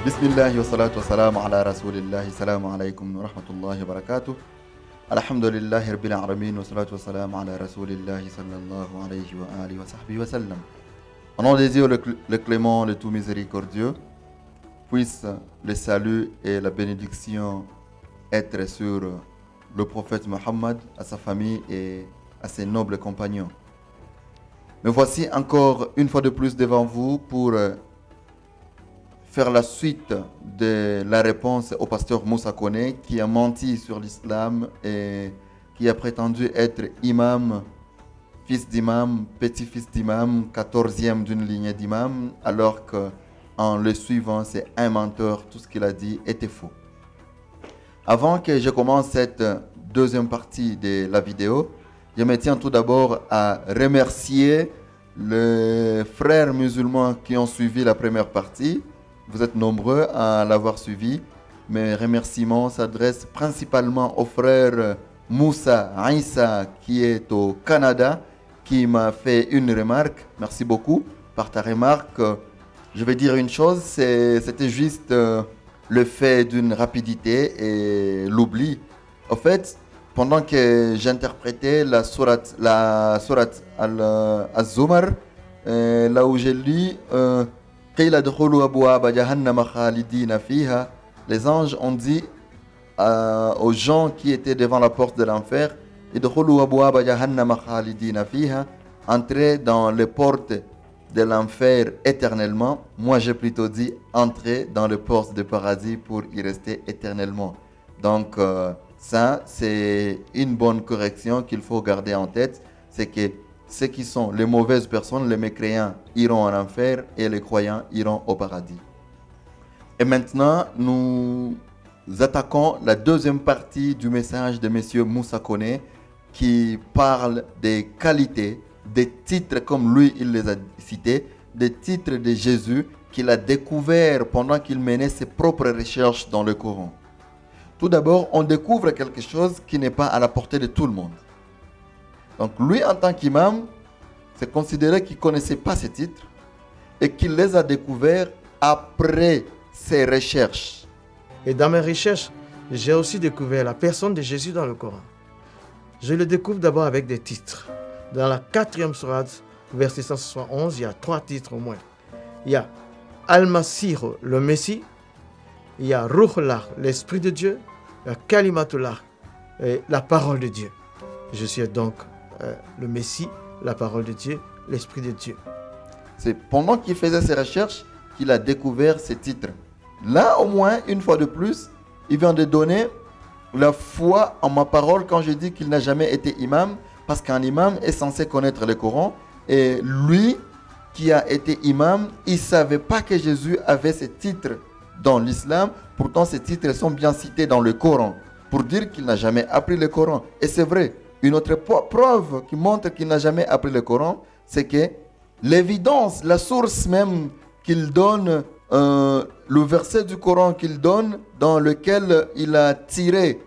Bismillah wa salatu wa salam ala rasulillah. Salamu alaykum wa rahmatullahi wa barakatuh. Alhamdulillahi rabbil alamin wa salatu wa salam ala rasulillah sallallahu alayhi wa alihi wa sahbihi wa sallam. Au nom des dieux, le clément, le tout miséricordieux, puisse le salut et la bénédiction être sur le prophète Mohammed, à sa famille et à ses nobles compagnons. Me voici encore une fois de plus devant vous pour faire la suite de la réponse au pasteur Moussa Kone qui a menti sur l'islam et qui a prétendu être imam, fils d'imam, petit-fils d'imam, 14e d'une lignée d'imam, alors qu'en le suivant, c'est un menteur, tout ce qu'il a dit était faux. Avant que je commence cette deuxième partie de la vidéo, je me tiens tout d'abord à remercier les frères musulmans qui ont suivi la première partie. Vous êtes nombreux à l'avoir suivi. Mes remerciements s'adressent principalement au frère Moussa Aïssa qui est au Canada, qui m'a fait une remarque. Merci beaucoup par ta remarque. Je vais dire une chose, c'était juste le fait d'une rapidité et l'oubli. En fait, pendant que j'interprétais la sourate Al-Zumar, là où j'ai lu les anges ont dit aux gens qui étaient devant la porte de l'enfer, entrez dans les portes de l'enfer éternellement. Moi j'ai plutôt dit entrez dans les portes du paradis pour y rester éternellement. Donc ça c'est une bonne correction qu'il faut garder en tête, c'est que ceux qui sont les mauvaises personnes, les mécréants, iront en enfer et les croyants iront au paradis. Et maintenant, nous attaquons la deuxième partie du message de M. Moussa Kone qui parle des qualités, des titres comme lui, il les a cités, des titres de Jésus qu'il a découvert pendant qu'il menait ses propres recherches dans le Coran. Tout d'abord, on découvre quelque chose qui n'est pas à la portée de tout le monde. Donc lui, en tant qu'imam, c'est considéré qu'il ne connaissait pas ces titres et qu'il les a découverts après ses recherches. Et dans mes recherches, j'ai aussi découvert la personne de Jésus dans le Coran. Je le découvre d'abord avec des titres. Dans la 4e sourate, verset 171, il y a 3 titres au moins. Il y a Al-Masih, le Messie. Il y a Ruhullah, l'Esprit de Dieu. Il y a Kalimatullah, la parole de Dieu. Je suis donc le Messie, la parole de Dieu, l'Esprit de Dieu. C'est pendant qu'il faisait ses recherches qu'il a découvert ces titres. Là, au moins, une fois de plus, il vient de donner la foi en ma parole quand je dis qu'il n'a jamais été imam, parce qu'un imam est censé connaître le Coran. Et lui, qui a été imam, il ne savait pas que Jésus avait ces titres dans l'islam. Pourtant, ces titres sont bien cités dans le Coran, pour dire qu'il n'a jamais appris le Coran. Et c'est vrai. Une autre preuve qui montre qu'il n'a jamais appris le Coran, c'est que l'évidence, la source même qu'il donne, le verset du Coran qu'il donne, dans lequel il a tiré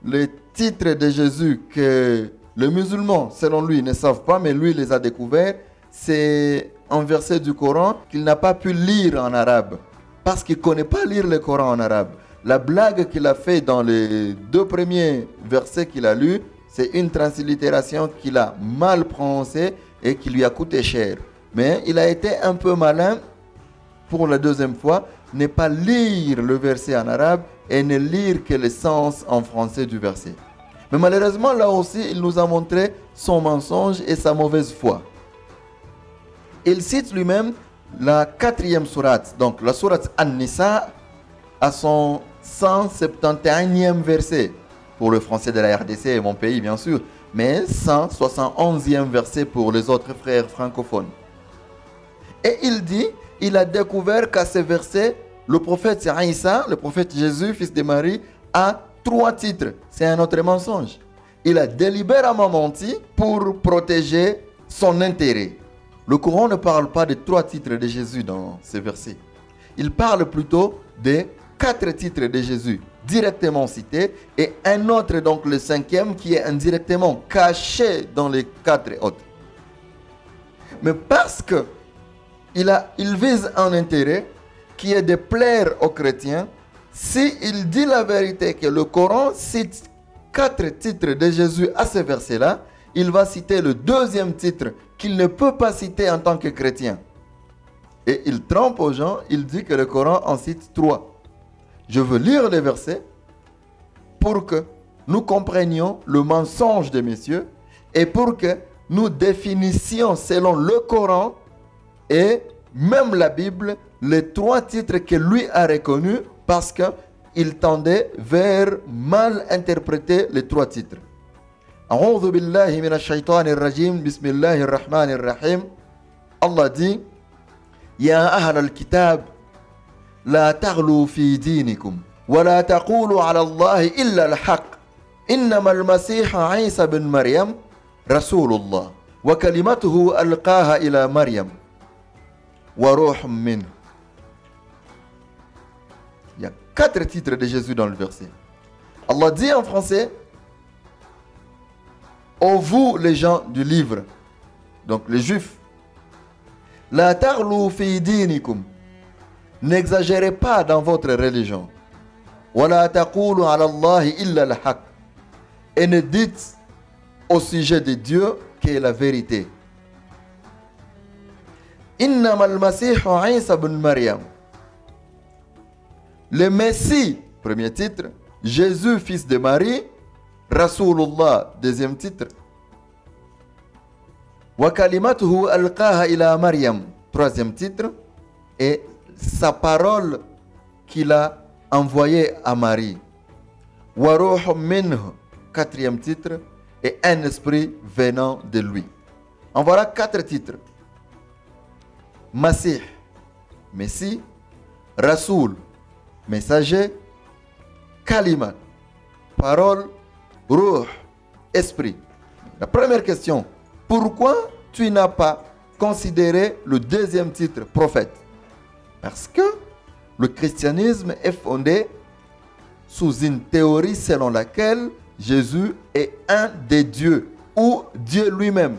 les titres de Jésus que les musulmans, selon lui, ne savent pas, mais lui les a découverts, c'est un verset du Coran qu'il n'a pas pu lire en arabe, parce qu'il ne connaît pas lire le Coran en arabe. La blague qu'il a fait dans les 2 premiers versets qu'il a lus, c'est une translittération qu'il a mal prononcée et qui lui a coûté cher. Mais il a été un peu malin pour la deuxième fois, ne pas lire le verset en arabe et ne lire que le sens en français du verset. Mais malheureusement, là aussi, il nous a montré son mensonge et sa mauvaise foi. Il cite lui-même la 4e sourate, donc la sourate An-Nisa, à son 171e verset. Pour le français de la RDC et mon pays, bien sûr, mais 171e verset pour les autres frères francophones. Et il dit, il a découvert qu'à ce verset, le prophète Aïssa, le prophète Jésus, fils de Marie, a 3 titres. C'est un autre mensonge. Il a délibérément menti pour protéger son intérêt. Le Coran ne parle pas de 3 titres de Jésus dans ce verset. Il parle plutôt de 4 titres de Jésus directement cités et un autre, donc le 5e, qui est indirectement caché dans les 4 autres. Mais parce que il vise un intérêt qui est de plaire aux chrétiens, s'il dit la vérité que le Coran cite 4 titres de Jésus à ce verset-là, il va citer le deuxième titre qu'il ne peut pas citer en tant que chrétien. Et il trompe aux gens, il dit que le Coran en cite 3. Je veux lire les versets pour que nous comprenions le mensonge des messieurs et pour que nous définissions selon le Coran et même la Bible les 3 titres que lui a reconnus parce qu'il tendait vers mal interpréter les 3 titres. A'udhu billahi minash shaitanir rajim, bismillahir rahmanir rahim. Allah dit: Ya ahl al-kitab, la taghlu fi dinikum, wa la taqulu ala Allahi illa al-haq. Innama al-masih Isa bin Maryam, Rasulullah, wa kalimatuhu alqaha ila Maryam, wa ruhum minhu. Il y a 4 titres de Jésus dans le verset. Allah dit en français: ô vous les gens du livre, donc les juifs, la taghlu fi dinikum, n'exagérez pas dans votre religion, wa la taqulu ala Allahi illa al-haq, et ne dites au sujet de Dieu qu'est la vérité. Innama al-masih Isa bin Maryam, le Messie, premier titre, Jésus, fils de Marie, Rasulullah, deuxième titre, wa kalimatuhu alqaha ila Maryam, troisième titre, et sa parole qu'il a envoyée à Marie, wa ruhum minhu, quatrième titre, et un esprit venant de lui. En voilà 4 titres. Masih, Messie, Rasoul, messager, Kalimat, parole, Ruh, esprit. La première question: pourquoi tu n'as pas considéré le deuxième titre, prophète? Parce que le christianisme est fondé sous une théorie selon laquelle Jésus est un des dieux ou Dieu lui-même.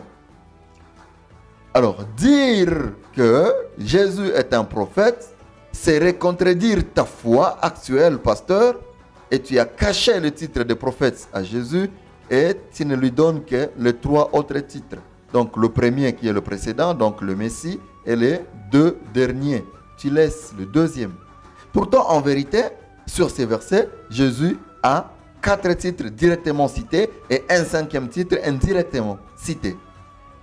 Alors, dire que Jésus est un prophète serait contredire ta foi actuelle, pasteur, et tu as caché le titre de prophète à Jésus et tu ne lui donnes que les 3 autres titres. Donc le premier qui est le précédent, donc le Messie, et les 2 derniers. Tu laisses le deuxième. Pourtant, en vérité, sur ces versets, Jésus a 4 titres directement cités et un 5e titre indirectement cité.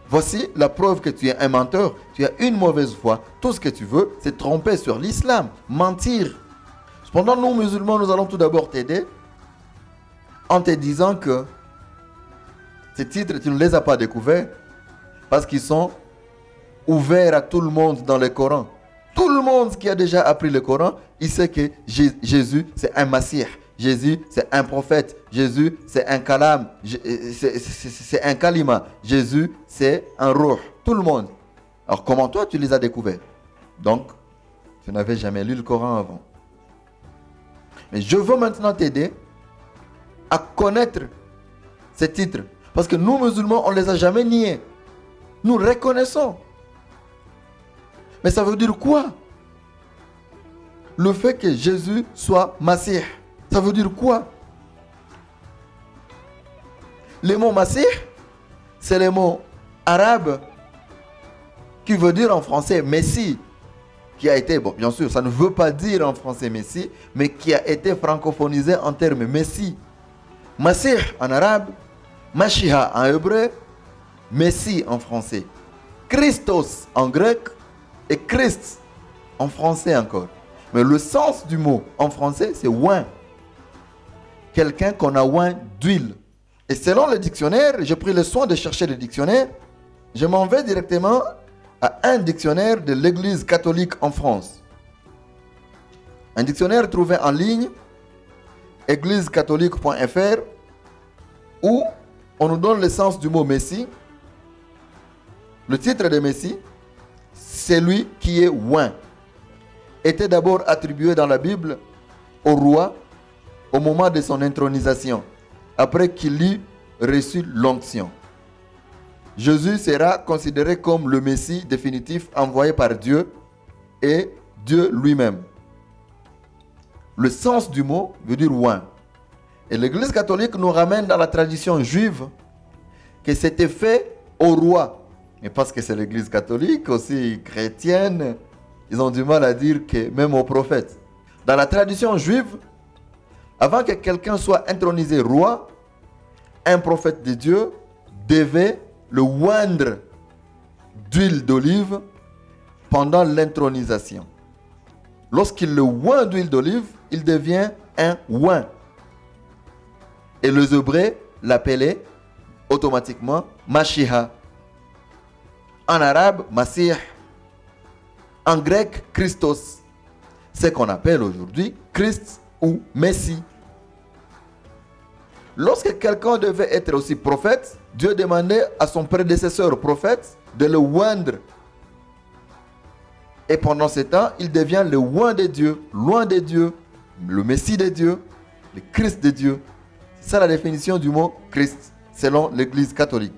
Voici la preuve que tu es un menteur, tu as une mauvaise foi. Tout ce que tu veux, c'est tromper sur l'islam, mentir. Cependant, nous musulmans, nous allons tout d'abord t'aider en te disant que ces titres, tu ne les as pas découverts parce qu'ils sont ouverts à tout le monde dans le Coran. Tout le monde qui a déjà appris le Coran, il sait que Jésus, c'est un Masih. Jésus, c'est un prophète. Jésus, c'est un kalam. C'est un kalima. Jésus, c'est un ruh. Tout le monde. Alors, comment toi, tu les as découverts? Donc, tu n'avais jamais lu le Coran avant. Mais je veux maintenant t'aider à connaître ces titres. Parce que nous, musulmans, on ne les a jamais niés. Nous reconnaissons. Mais ça veut dire quoi? Le fait que Jésus soit Masih, ça veut dire quoi? Le mot Masih, c'est le mot arabe qui veut dire en français Messie, qui a été, bon, bien sûr, ça ne veut pas dire en français Messie, mais qui a été francophonisé en termes Messie. Masih en arabe, Mashiach en hébreu, Messie en français. Christos en grec et Christ en français encore. Mais le sens du mot en français, c'est oint. Quelqu'un qu'on a oint d'huile. Et selon le dictionnaire, j'ai pris le soin de chercher le dictionnaire. Je m'en vais directement à un dictionnaire de l'Église catholique en France. Un dictionnaire trouvé en ligne, églisecatholique.fr, où on nous donne le sens du mot Messie. Le titre de Messie, c'est lui qui est oint, était d'abord attribué dans la Bible au roi au moment de son intronisation, après qu'il eut reçu l'onction. Jésus sera considéré comme le Messie définitif envoyé par Dieu et Dieu lui-même. Le sens du mot veut dire oint. Et l'Église catholique nous ramène dans la tradition juive que c'était fait au roi. Mais parce que c'est l'Église catholique, aussi chrétienne, ils ont du mal à dire que même au prophète. Dans la tradition juive, avant que quelqu'un soit intronisé roi, un prophète de Dieu devait le oindre d'huile d'olive pendant l'intronisation. Lorsqu'il le oint d'huile d'olive, il devient un oint. Et les Hébreux l'appelaient automatiquement Mashiach. En arabe, Masih. En grec, Christos. C'est qu'on appelle aujourd'hui Christ ou Messie. Lorsque quelqu'un devait être aussi prophète, Dieu demandait à son prédécesseur prophète de le oindre. Et pendant ce temps, il devient le oint de Dieu, loin de Dieu, le Messie de Dieu, le Christ de Dieu. C'est ça la définition du mot Christ, selon l'Église catholique.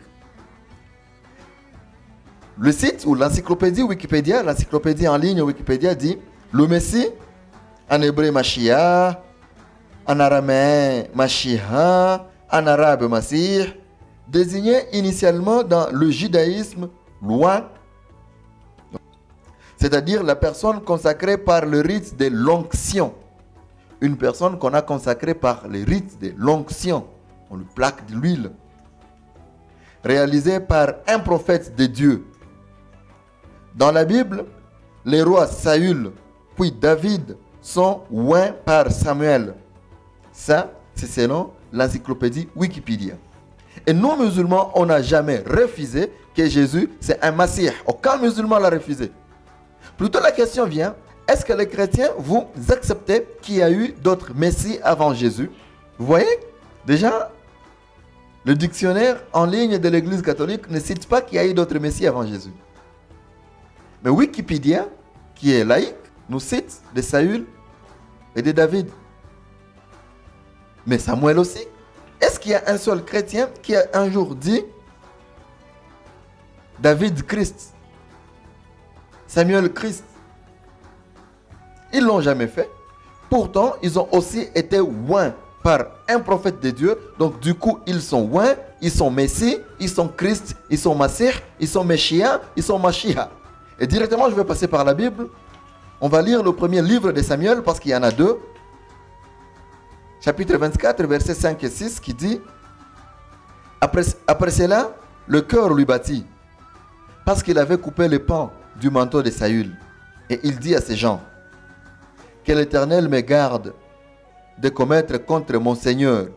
Le site ou l'encyclopédie Wikipédia, l'encyclopédie en ligne Wikipédia dit le Messie, en hébreu Mashiach, en araméen Mashiach, en arabe Masih, désignait initialement dans le judaïsme loin, c'est-à-dire la personne consacrée par le rite de l'onction. Une personne qu'on a consacrée par le rite de l'onction. On lui plaque de l'huile. Réalisée par un prophète de Dieu. Dans la Bible, les rois Saül puis David sont oints par Samuel. Ça, c'est selon l'encyclopédie Wikipédia. Et nous, musulmans, on n'a jamais refusé que Jésus, c'est un Messie. Aucun musulman l'a refusé. Plutôt la question vient, est-ce que les chrétiens, vous acceptez qu'il y a eu d'autres messies avant Jésus? Vous voyez, déjà, le dictionnaire en ligne de l'Église catholique ne cite pas qu'il y a eu d'autres messies avant Jésus. Mais Wikipédia, qui est laïque, nous cite de Saül et de David. Mais Samuel aussi. Est-ce qu'il y a un seul chrétien qui a un jour dit David Christ, Samuel Christ? Ils ne l'ont jamais fait. Pourtant, ils ont aussi été oints par un prophète de Dieu. Donc du coup, ils sont oints, ils sont Messie, ils sont Christ, ils sont Masih, ils sont Meshiach, ils sont Mashiach. Et directement, je vais passer par la Bible. On va lire le premier livre de Samuel parce qu'il y en a deux. Chapitre 24, versets 5 et 6 qui dit Après cela, le cœur lui battit parce qu'il avait coupé les pans du manteau de Saül. Et il dit à ses gens que l'Éternel me garde de commettre contre mon Seigneur,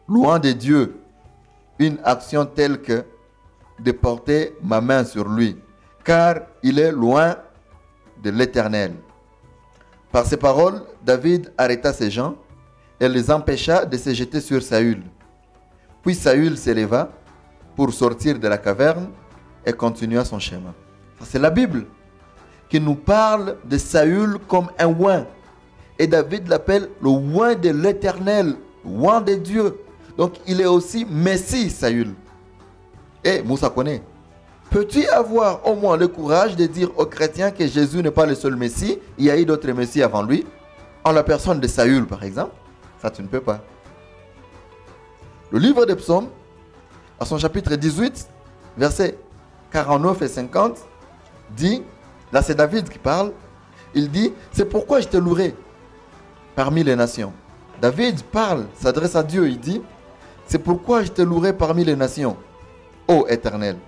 loin de Dieu, une action telle que de porter ma main sur lui, car il est loin de l'Éternel. Par ces paroles, David arrêta ses gens et les empêcha de se jeter sur Saül. Puis Saül s'éleva pour sortir de la caverne et continua son chemin. C'est la Bible qui nous parle de Saül comme un oint. Et David l'appelle le oint de l'Éternel, oint de Dieu. Donc il est aussi Messie, Saül. Et Moussa connaît. Peux-tu avoir au moins le courage de dire aux chrétiens que Jésus n'est pas le seul Messie, il y a eu d'autres Messies avant lui, en la personne de Saül par exemple? Ça tu ne peux pas. Le livre des Psaumes, à son chapitre 18, versets 49 et 50, dit, là c'est David qui parle, il dit, c'est pourquoi je te louerai parmi les nations. David parle, s'adresse à Dieu, il dit, c'est pourquoi je te louerai parmi les nations, ô Éternel.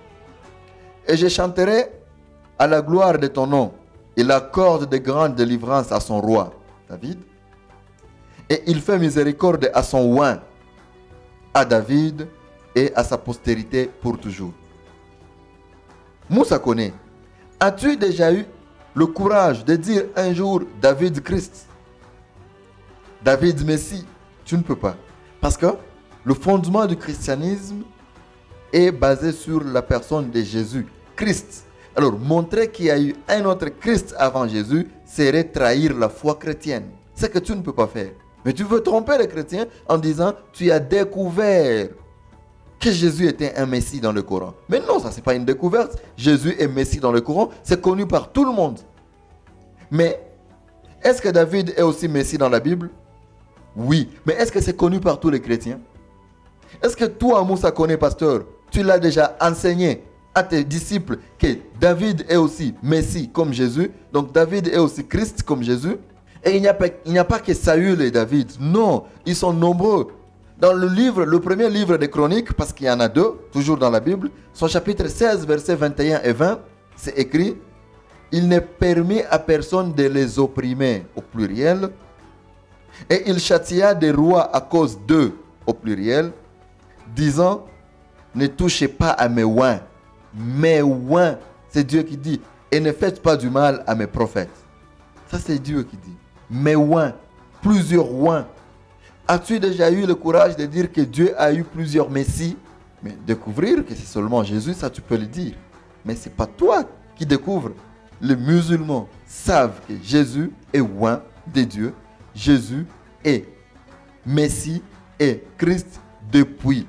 Et je chanterai à la gloire de ton nom. Il accorde de grandes délivrances à son roi, David. Et il fait miséricorde à son oint, à David et à sa postérité pour toujours. Moussa connaît. As-tu déjà eu le courage de dire un jour David Christ, David Messie? Tu ne peux pas. Parce que le fondement du christianisme est basé sur la personne de Jésus, Christ. Alors, montrer qu'il y a eu un autre Christ avant Jésus serait trahir la foi chrétienne. C'est ce que tu ne peux pas faire. Mais tu veux tromper les chrétiens en disant tu as découvert que Jésus était un Messie dans le Coran. Mais non, ça c'est pas une découverte. Jésus est Messie dans le Coran, c'est connu par tout le monde. Mais est-ce que David est aussi Messie dans la Bible? Oui. Mais est-ce que c'est connu par tous les chrétiens? Est-ce que toi, Moussa, connais, pasteur, tu l'as déjà enseigné à tes disciples que David est aussi Messie comme Jésus, donc David est aussi Christ comme Jésus? Et il n'y a pas que Saül et David. Non, ils sont nombreux. Dans le premier livre des Chroniques, parce qu'il y en a deux, toujours dans la Bible, son chapitre 16, versets 21 et 20, c'est écrit: il n'est permis à personne de les opprimer, au pluriel, et il châtia des rois à cause d'eux, au pluriel, disant: ne touchez pas à mes oins. Mes oins, c'est Dieu qui dit, et ne faites pas du mal à mes prophètes. Ça, c'est Dieu qui dit. Mes oins, plusieurs oins. As-tu déjà eu le courage de dire que Dieu a eu plusieurs messies? Mais découvrir que c'est seulement Jésus, ça tu peux le dire. Mais ce n'est pas toi qui découvres. Les musulmans savent que Jésus est oint de Dieu. Jésus est Messie et Christ depuis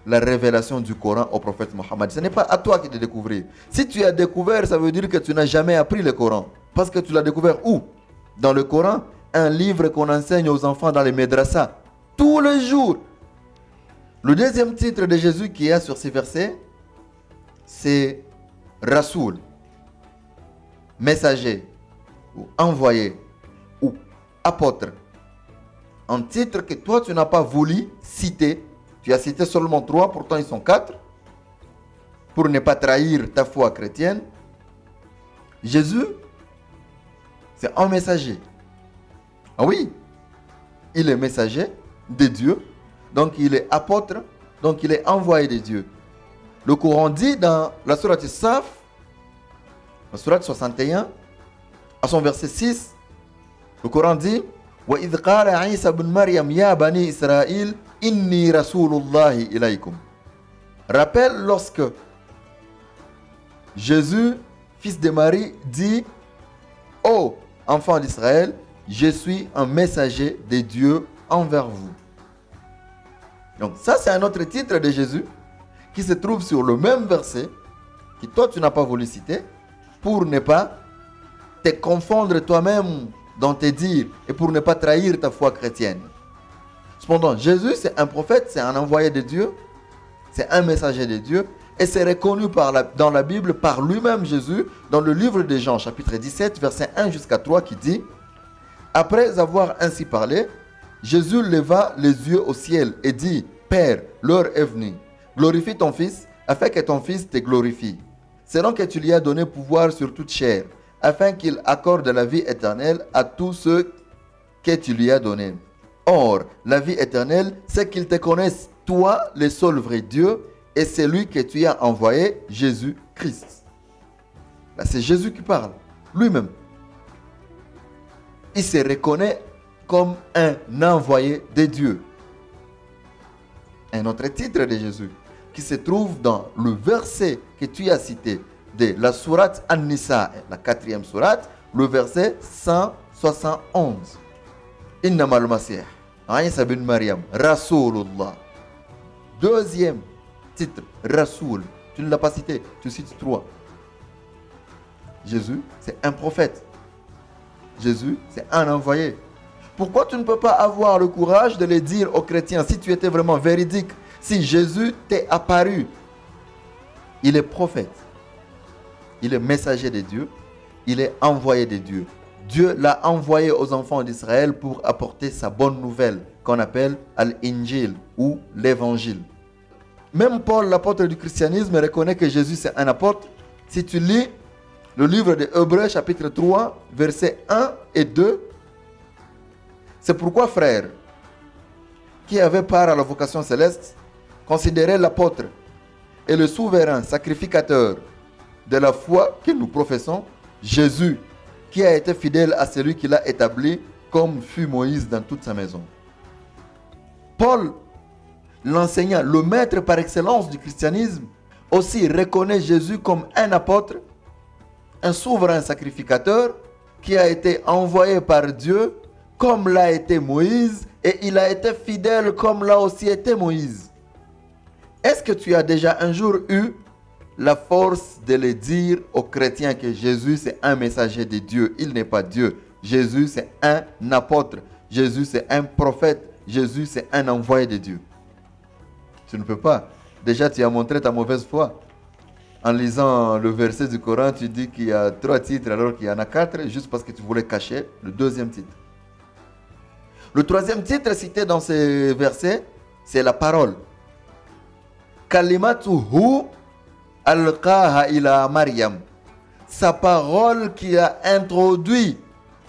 la révélation du Coran au prophète Mohammed. Ce n'est pas à toi de découvrir. Si tu as découvert, ça veut dire que tu n'as jamais appris le Coran. Parce que tu l'as découvert où? Dans le Coran, un livre qu'on enseigne aux enfants dans les médrassas tous les jours. Le deuxième titre de Jésus qui est sur ces versets, c'est Rasoul, messager, ou envoyé, ou apôtre. Un titre que toi tu n'as pas voulu citer. Tu as cité seulement 3, pourtant ils sont 4. Pour ne pas trahir ta foi chrétienne. Jésus, c'est un messager. Ah oui, il est messager de Dieu. Donc il est apôtre. Donc il est envoyé de Dieu. Le Coran dit dans la sourate Saf, la sourate 61, à son verset 6, le Coran dit: وَإِذْ قَالَ عِيسَى بْنُ مَرْيَمْ يَا بَنِي إِسْرَائِيلَ إِنِّي رَسُولُ اللَّهِ إِلَيْكُمْ. Rappelle lorsque Jésus, fils de Marie, dit: ô enfants d'Israël, je suis un messager de Dieu envers vous. Donc ça, c'est un autre titre de Jésus qui se trouve sur le même verset que toi, tu n'as pas voulu citer pour ne pas te confondre toi-même dans tes dires et pour ne pas trahir ta foi chrétienne. Cependant, Jésus, c'est un prophète, c'est un envoyé de Dieu, c'est un messager de Dieu, et c'est reconnu dans la Bible par lui-même Jésus, dans le livre de Jean, chapitre 17, verset 1 jusqu'à 3, qui dit: après avoir ainsi parlé, Jésus leva les yeux au ciel et dit: Père, l'heure est venue, glorifie ton Fils, afin que ton Fils te glorifie. C'est donc que tu lui as donné pouvoir sur toute chair, afin qu'il accorde la vie éternelle à tous ceux que tu lui as donnés. Or, la vie éternelle, c'est qu'ils te connaissent, toi, le seul vrai Dieu, et c'est lui que tu as envoyé, Jésus-Christ. Là, c'est Jésus qui parle, lui-même. Il se reconnaît comme un envoyé de Dieu. Un autre titre de Jésus, qui se trouve dans le verset que tu as cité, de la sourate An-Nisa, la 4e sourate, le verset 171. Innama al-Masih, Isa bin Maryam, Rasulullah. Deuxième titre, Rasoul. Tu ne l'as pas cité, tu cites 3. Jésus, c'est un prophète. Jésus, c'est un envoyé. Pourquoi tu ne peux pas avoir le courage de le dire aux chrétiens si tu étais vraiment véridique? Si Jésus t'est apparu, il est prophète. Il est messager de Dieu. Il est envoyé de Dieu. Dieu l'a envoyé aux enfants d'Israël pour apporter sa bonne nouvelle qu'on appelle Al-Injil ou l'Évangile. Même Paul, l'apôtre du christianisme, reconnaît que Jésus c'est un apôtre. Si tu lis le livre de Hébreux chapitre 3, versets 1 et 2, c'est pourquoi, frères, qui avaient part à la vocation céleste, considérez l'apôtre et le souverain sacrificateur de la foi que nous professons, Jésus, qui a été fidèle à celui qui l'a établi, comme fut Moïse dans toute sa maison. Paul, l'enseignant, le maître par excellence du christianisme, aussi reconnaît Jésus comme un apôtre, un souverain sacrificateur qui a été envoyé par Dieu comme l'a été Moïse, et il a été fidèle comme l'a aussi été Moïse. Est-ce que tu as déjà un jour eu la force de le dire aux chrétiens que Jésus c'est un messager de Dieu? Il n'est pas Dieu. Jésus c'est un apôtre. Jésus c'est un prophète, Jésus c'est un envoyé de Dieu. Tu ne peux pas. Déjà tu as montré ta mauvaise foi. En lisant le verset du Coran, tu dis qu'il y a 3 titres alors qu'il y en a 4, juste parce que tu voulais cacher le 2e titre. Le 3e titre cité dans ces versets, c'est la parole. Kalimatuhu alqaha ila Maryam. Sa parole qu'il a introduit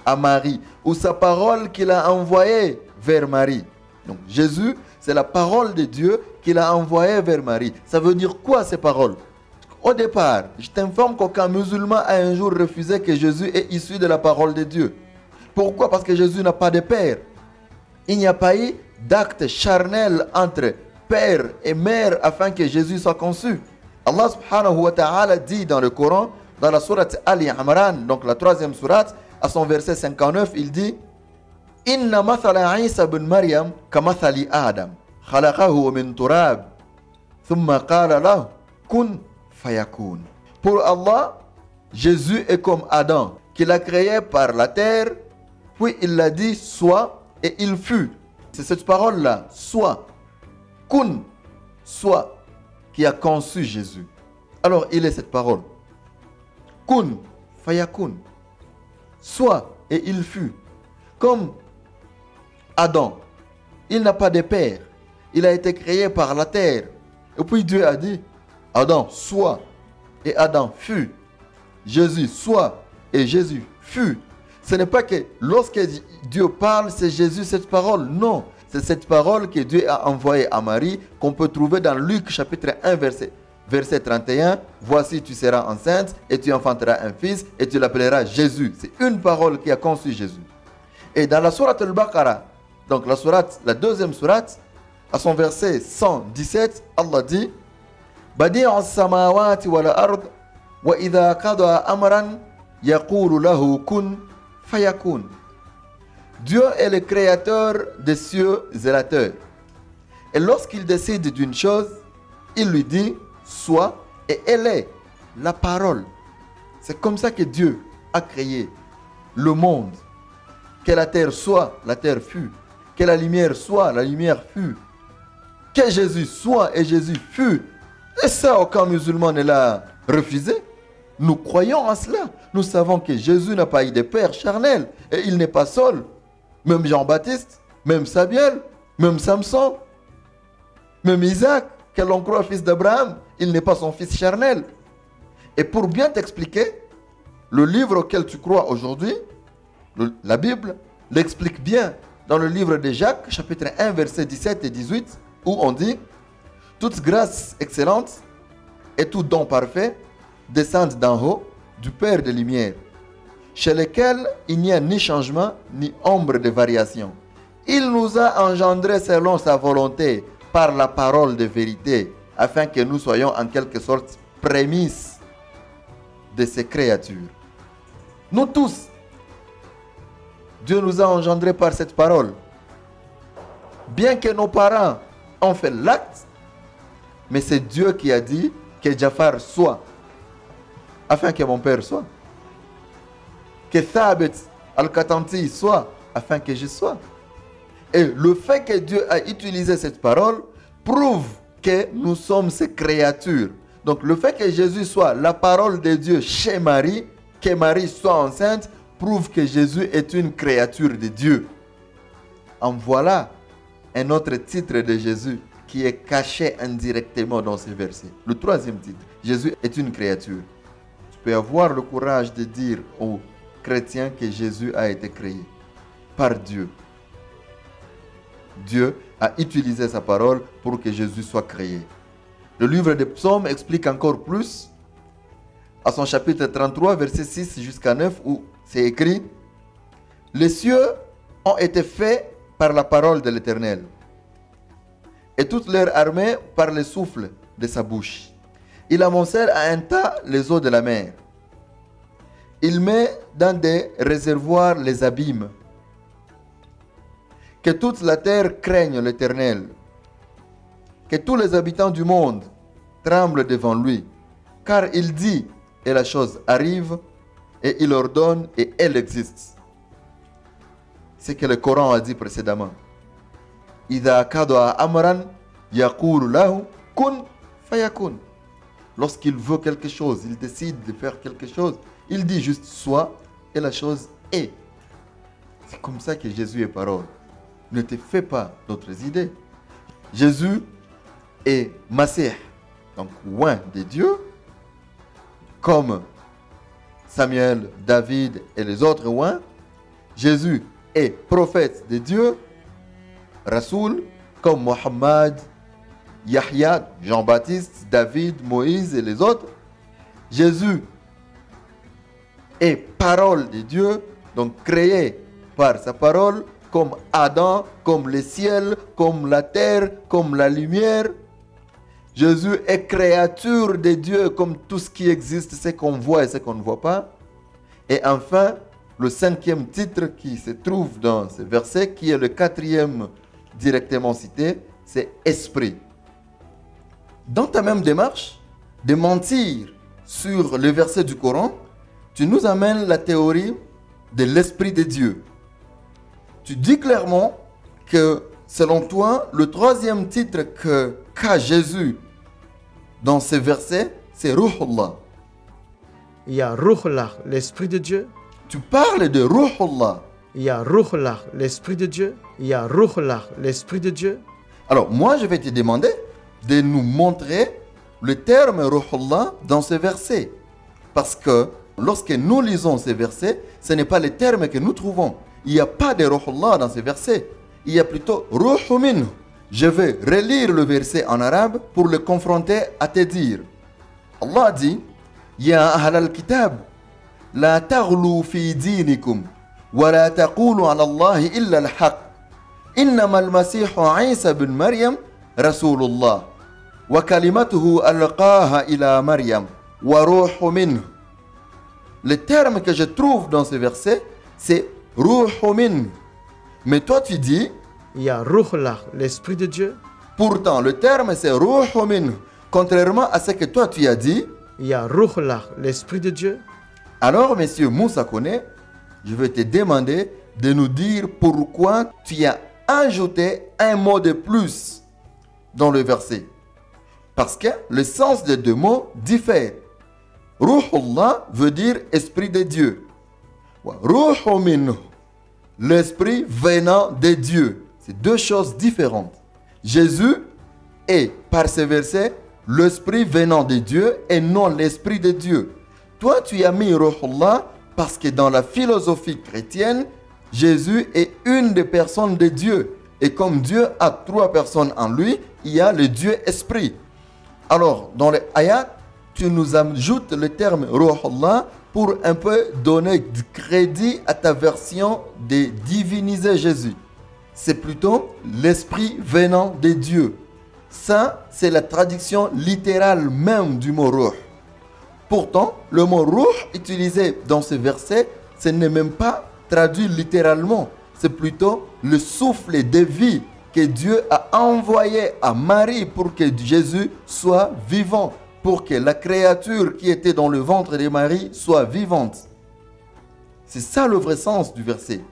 à Marie, ou sa parole qu'il a envoyée vers Marie. Donc Jésus, c'est la parole de Dieu qu'il a envoyée vers Marie. Ça veut dire quoi ces paroles? Au départ, je t'informe qu'aucun musulman a un jour refusé que Jésus est issu de la parole de Dieu. Pourquoi? Parce que Jésus n'a pas de père. Il n'y a pas eu d'acte charnel entre père et mère afin que Jésus soit conçu. Allah subhanahu wa ta'ala dit dans le Coran, dans la sourate Ali Imran, donc la 3e sourate, à son verset 59, il dit Inna mathala Isa bin Maryam kamathali Adam, khalaqahu min turab, thumma qala lahu kun fayakun. Pour Allah, Jésus est comme Adam, qu'il a créé par la terre, puis il l'a dit soit, et il fut. C'est cette parole-là, soit, kun, soit, qui a conçu Jésus. Alors il est cette parole. Kun, fayakun. Soit, et il fut. Comme Adam, il n'a pas de père. Il a été créé par la terre. Et puis Dieu a dit, Adam, soit, et Adam fut. Jésus, soit, et Jésus fut. Ce n'est pas que lorsque Dieu parle, c'est Jésus cette parole. Non, c'est cette parole que Dieu a envoyée à Marie, qu'on peut trouver dans Luc chapitre 1, verset 31. Voici, tu seras enceinte et tu enfanteras un fils et tu l'appelleras Jésus. C'est une parole qui a conçu Jésus. Et dans la sourate al-Baqarah, donc la 2e sourate, à son verset 117, Allah dit Badi'u as-samawati wal ard wa idha qada amran yaqulu lahu kun fayakun. Dieu est le créateur des cieux et la terre. Et lorsqu'il décide d'une chose, il lui dit soit, et elle est la parole. C'est comme ça que Dieu a créé le monde. Que la terre soit, la terre fut. Que la lumière soit, la lumière fut. Que Jésus soit et Jésus fut. Et ça, aucun musulman ne l'a refusé. Nous croyons en cela. Nous savons que Jésus n'a pas eu de père charnel. Et il n'est pas seul. Même Jean-Baptiste, même Samuel, même Samson, même Isaac, que l'on croit fils d'Abraham, il n'est pas son fils charnel. Et pour bien t'expliquer, le livre auquel tu crois aujourd'hui, la Bible, l'explique bien dans le livre de Jacques, chapitre 1, versets 17 et 18, où on dit « Toute grâce excellente et tout don parfait descendent d'en haut du Père des Lumières, chez lequel il n'y a ni changement ni ombre de variation. Il nous a engendrés selon sa volonté par la parole de vérité, afin que nous soyons en quelque sorte prémices de ces créatures. » Nous tous, Dieu nous a engendrés par cette parole. Bien que nos parents ont fait l'acte, mais c'est Dieu qui a dit que Jafar soit, afin que mon père soit. Que Thabit Al-Katanti soit, afin que je sois. Et le fait que Dieu a utilisé cette parole prouve que nous sommes ses créatures. Donc le fait que Jésus soit la parole de Dieu chez Marie, que Marie soit enceinte, prouve que Jésus est une créature de Dieu. En voilà un autre titre de Jésus qui est caché indirectement dans ces versets. Le 3e titre, Jésus est une créature. Tu peux avoir le courage de dire aux chrétiens que Jésus a été créé par Dieu. Dieu a utilisé sa parole pour que Jésus soit créé. Le livre des Psaumes explique encore plus à son chapitre 33, verset 6 jusqu'à 9, où c'est écrit « Les cieux ont été faits par la parole de l'Éternel, et toute leur armée par le souffle de sa bouche. Il amoncelle à un tas les eaux de la mer. Il met dans des réservoirs les abîmes. Que toute la terre craigne l'Éternel. Que tous les habitants du monde tremblent devant lui. Car il dit, et la chose arrive, et il ordonne, et elle existe. » ce que le Coran a dit précédemment. إِذَا كَدَى أَمْرًا يَقُولُ لَهُ كُنْ فَيَكُنْ. Lorsqu'il veut quelque chose, il décide de faire quelque chose, il dit juste soit et la chose est. C'est comme ça que Jésus est parole. Ne te fais pas d'autres idées. Jésus est Masih, donc oint de Dieu, comme Samuel, David et les autres oints. Jésus est prophète de Dieu, Rasoul, comme Mohammed, Yahya, Jean-Baptiste, David, Moïse et les autres. Jésus est parole de Dieu, donc créé par sa parole, comme Adam, comme le ciel, comme la terre, comme la lumière. Jésus est créature de Dieu, comme tout ce qui existe, ce qu'on voit et ce qu'on ne voit pas. Et enfin, le 5e titre qui se trouve dans ce verset, qui est le 4e directement cité, c'est Esprit. Dans ta même démarche de mentir sur le verset du Coran, tu nous amènes la théorie de l'Esprit de Dieu. Tu dis clairement que, selon toi, le 3e titre qu'a Jésus dans ce verset, c'est Ruhullah. Il y a Ruhullah, l'Esprit de Dieu. Tu parles de Ruhullah. Il y a Ruhullah, l'Esprit de Dieu. Il y a Ruhullah, l'Esprit de Dieu. Alors, moi, je vais te demander de nous montrer le terme Ruhullah dans ce verset. Parce que lorsque nous lisons ces versets, ce n'est pas le terme que nous trouvons. Il n'y a pas de Ruhullah dans ces versets. Il y a plutôt Ruhu minhu. Je vais relire le verset en arabe pour le confronter à te dire. Allah dit Ya ahl al-kitab, la taghlu fi dinikum, wa la taqulu ala Allahi illa al-haq. Innama al-masihu Isa bin Maryam, Rasulullah. Wa kalimatuhu alqaha ila Maryam, wa ruhu minhu. Le terme que je trouve dans ce verset, c'est Ruhu minhu. Mais toi tu dis, il y a Ruhullah, l'Esprit de Dieu. Pourtant, le terme c'est Ruhu minhu. Contrairement à ce que toi tu as dit, il y a Ruhullah, l'Esprit de Dieu. Alors, monsieur Moussa Kone, je vais te demander de nous dire pourquoi tu as ajouté un mot de plus dans le verset. Parce que le sens des deux mots diffère. Ruhullah veut dire Esprit de Dieu. Ruhu minhu, l'Esprit venant de Dieu. C'est deux choses différentes. Jésus est, par ce verset, l'Esprit venant de Dieu et non l'Esprit de Dieu. Toi, tu as mis Ruhullah parce que dans la philosophie chrétienne, Jésus est une des personnes de Dieu. Et comme Dieu a 3 personnes en lui, il y a le Dieu Esprit. Alors, dans les ayats, tu nous ajoutes le terme Ruhullah pour un peu donner du crédit à ta version de diviniser Jésus. C'est plutôt l'Esprit venant de Dieu. Ça, c'est la traduction littérale même du mot Ruh. Pourtant, le mot Ruh utilisé dans ce verset, ce n'est même pas traduit littéralement. C'est plutôt le souffle de vie que Dieu a envoyé à Marie pour que Jésus soit vivant, pour que la créature qui était dans le ventre de Marie soit vivante. C'est ça le vrai sens du verset.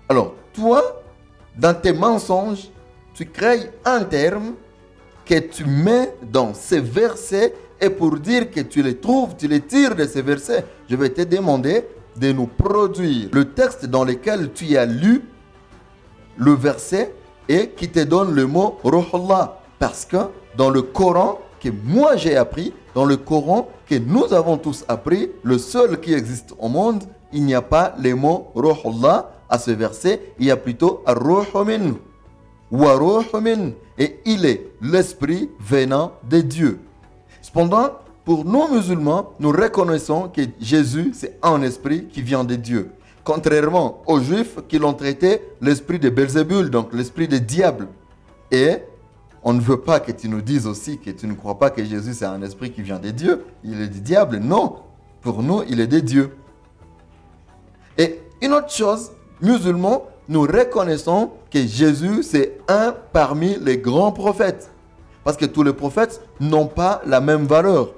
Alors, toi, dans tes mensonges, tu crées un terme que tu mets dans ces versets et pour dire que tu les trouves, tu les tires de ces versets, je vais te demander de nous produire le texte dans lequel tu as lu le verset et qui te donne le mot Ruhullah. Parce que dans le Coran que moi j'ai appris, dans le Coran que nous avons tous appris, le seul qui existe au monde, il n'y a pas le mot Ruhullah à ce verset, il y a plutôt Ruhu minhu. Et il est l'Esprit venant de Dieu. Cependant, pour nous musulmans, nous reconnaissons que Jésus, c'est un esprit qui vient de Dieu. Contrairement aux Juifs qui l'ont traité l'esprit de Belzébul, donc l'esprit du diable. Et on ne veut pas que tu nous dises aussi que tu ne crois pas que Jésus, c'est un esprit qui vient de Dieu. Il est du diable. Non, pour nous, il est de Dieu. Et une autre chose, musulmans, nous reconnaissons que Jésus, c'est un parmi les grands prophètes. Parce que tous les prophètes n'ont pas la même valeur.